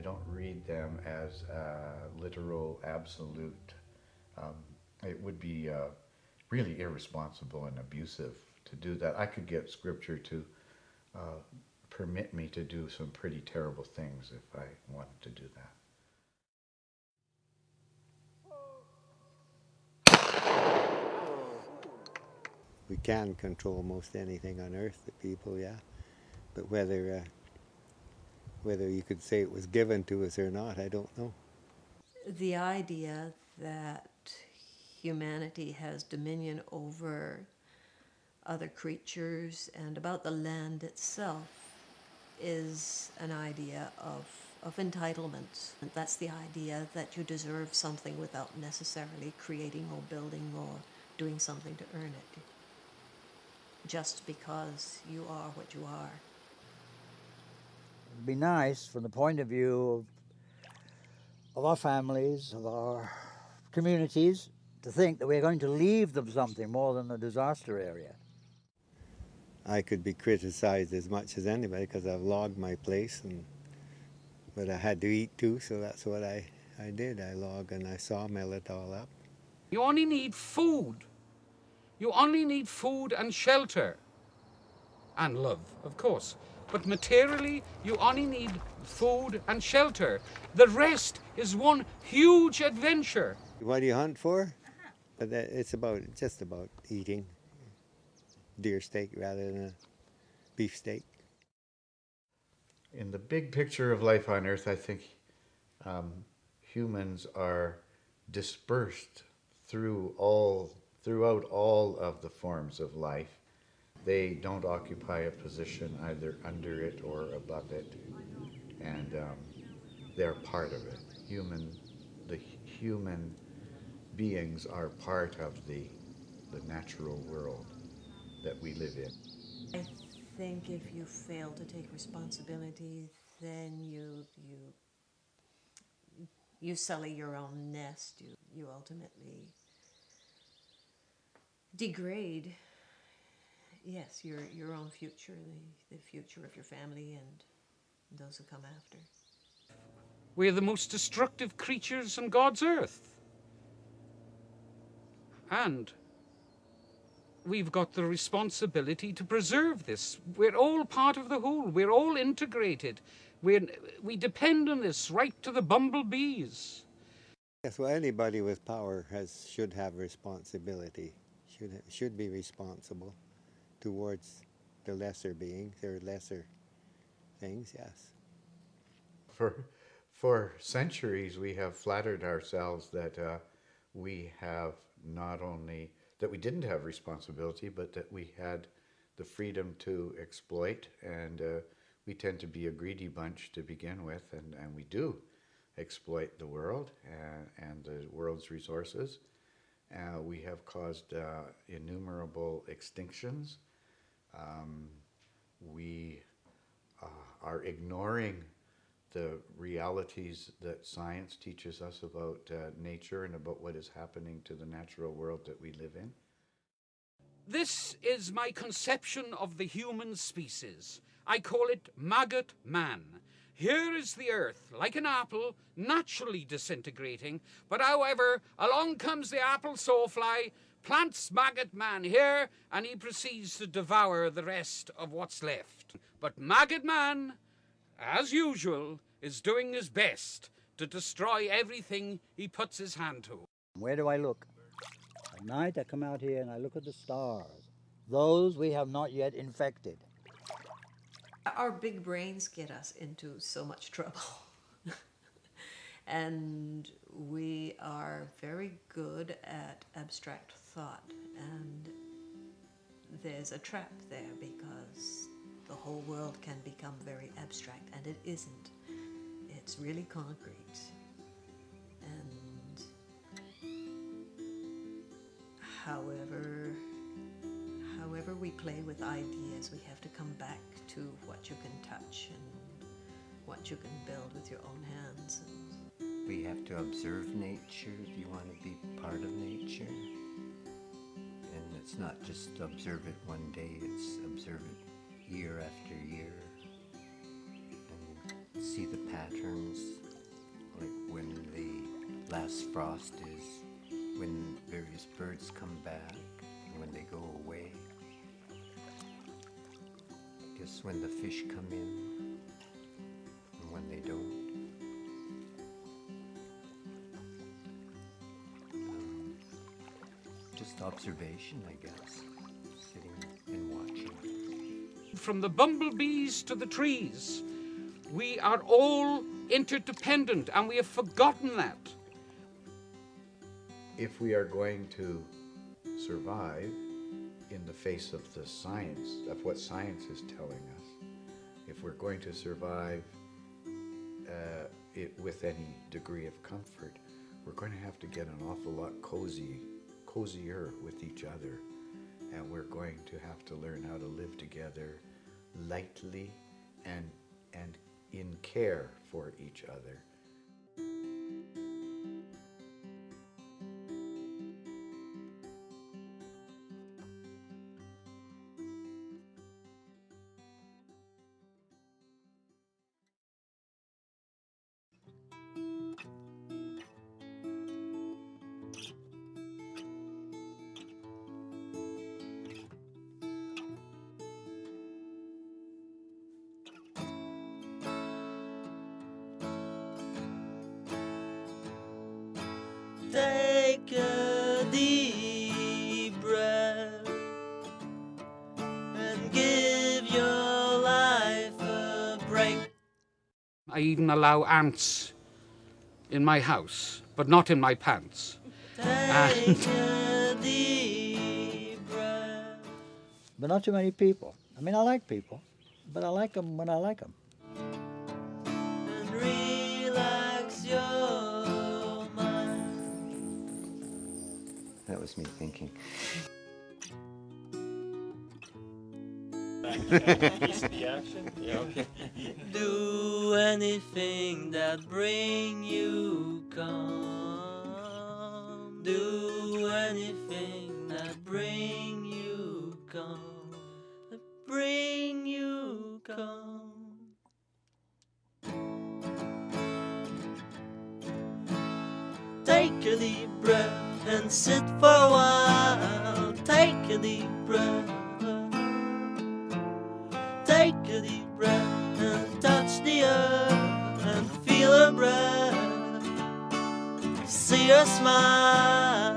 I don't read them as literal absolute. Um, it would be really irresponsible and abusive to do that. I could get scripture to uh, permit me to do some pretty terrible things if I wanted to do that. We can control most anything on earth, the people, yeah. But whether you could say it was given to us or not, I don't know. The idea that humanity has dominion over other creatures and about the land itself is an idea of entitlement. That's the idea that you deserve something without necessarily creating or building or doing something to earn it, just because you are what you are. It'd be nice from the point of view of our families, of our communities, to think that we're going to leave them something more than a disaster area. I could be criticized as much as anybody because I've logged my place, but I had to eat too, so that's what I did. I log and I sawmill it all up. You only need food. You only need food and shelter. And love, of course. But materially, you only need food and shelter. The rest is one huge adventure. What do you hunt for? But it's just about eating deer steak rather than a beef steak. In the big picture of life on Earth, I think humans are dispersed throughout all of the forms of life. They don't occupy a position either under it or above it, and they're part of it. The human beings are part of the natural world that we live in. I think if you fail to take responsibility, then you sully your own nest. You ultimately degrade, yes, your own future, the future of your family and those who come after. We're the most destructive creatures on God's earth. And we've got the responsibility to preserve this. We're all part of the whole. We're all integrated. We depend on this right to the bumblebees. Yes, well, anybody with power should have responsibility, should be responsible towards the lesser beings or lesser things, yes. For, for centuries, we have flattered ourselves that we have not only that we didn't have responsibility, but that we had the freedom to exploit, and we tend to be a greedy bunch to begin with, and we do exploit the world and the world's resources. We have caused innumerable extinctions. We are ignoring the realities that science teaches us about nature and about what is happening to the natural world that we live in. This is my conception of the human species. I call it maggot man. Here is the earth, like an apple, naturally disintegrating, but however, along comes the apple sawfly, plants maggot man here, and he proceeds to devour the rest of what's left. But maggot man, as usual, is doing his best to destroy everything he puts his hand to. Where do I look? At night I come out here and I look at the stars. Those we have not yet infected. Our big brains get us into so much trouble. And we are very good at abstract thought, and there's a trap there because the whole world can become very abstract, and it isn't. It's really concrete. And however we play with ideas, we have to come back to what you can touch and what you can build with your own hands. We have to observe nature if you want to be part of nature. And it's not just observe it one day, it's observe it year after year and see the pattern. patterns, like when the last frost is, when various birds come back, and when they go away. I guess when the fish come in, and when they don't. Just observation, I guess, sitting and watching. From the bumblebees to the trees, we are all interdependent, and we have forgotten that. If we are going to survive in the face of the science, of what science is telling us, if we're going to survive with any degree of comfort, we're going to have to get an awful lot cozier with each other, and we're going to have to learn how to live together lightly and in care for each other. Take a deep breath and give your life a break. I even allow ants in my house, but not in my pants. Take a deep breath. But not too many people. I mean, I like people, but I like them when I like them. And relax your mind. That was me thinking. The action? Yeah, okay. Do anything that bring you calm. Do anything that bring you calm. That bring you calm. Take a deep breath and sit for a while. Take a deep breath. Take a deep breath and touch the earth and feel her breath. See her smile.